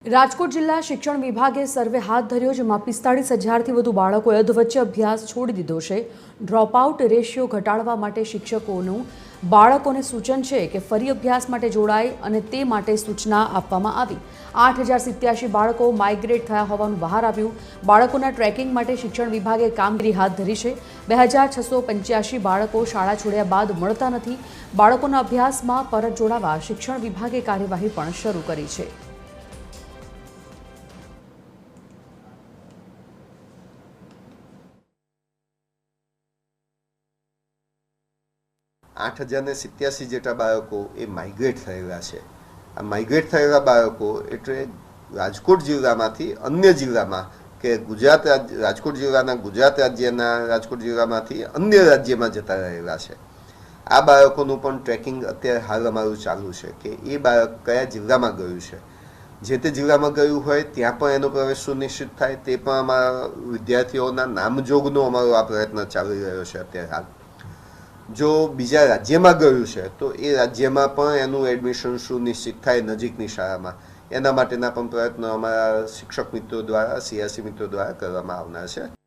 રાજકોટ જિલ્લા શિક્ષણ વિભાગે સર્વે હાથ ધર્યો, જેમાં 45,000થી વધુ બાળકોએ અધવચ્ચે અભ્યાસ છોડી દીધો છે। ડ્રોપઆઉટ રેશિયો ઘટાડવા માટે શિક્ષકોનું બાળકોને સૂચન છે કે ફરી અભ્યાસ માટે જોડાય અને તે માટે સૂચના આપવામાં આવી। 8,087 બાળકો માઇગ્રેટ થયા હોવાનું બહાર આવ્યું। બાળકોના ટ્રેકિંગ માટે શિક્ષણ વિભાગે કામગીરી હાથ ધરી છે। 2,685 બાળકો શાળા છોડ્યા બાદ મળતા નથી। બાળકોના અભ્યાસમાં પરત જોડાવા શિક્ષણ વિભાગે કાર્યવાહી પણ શરૂ કરી છે। 8,087 જેટલા બાળકો એ માઇગ્રેટ થયેલા છે। આ માઇગ્રેટ થયેલા બાળકો એટલે રાજકોટ જિલ્લામાંથી અન્ય જિલ્લામાં કે ગુજરાત રાજકોટ જિલ્લાના ગુજરાત રાજ્યના રાજકોટ જિલ્લામાંથી અન્ય રાજ્યમાં જતા રહેલા છે। આ બાળકોનું પણ ટ્રેકિંગ અત્યારે હાલ અમારું ચાલુ છે કે એ બાળક કયા જિલ્લામાં ગયું છે। જે તે જિલ્લામાં ગયું હોય ત્યાં પણ એનો પ્રવેશ સુનિશ્ચિત થાય તે પણ અમારા વિદ્યાર્થીઓના નામજોગનો અમારો આ પ્રયત્ન ચાલી રહ્યો છે અત્યારે હાલ। જો બીજા રાજ્યમાં ગયું છે તો એ રાજ્યમાં પણ એનું એડમિશન સુનિશ્ચિત થાય નજીકની શાળામાં, એના માટેના પણ પ્રયત્નો અમારા શિક્ષક મિત્રો દ્વારા, સીઆરસી મિત્રો દ્વારા કરવામાં આવનાર છે।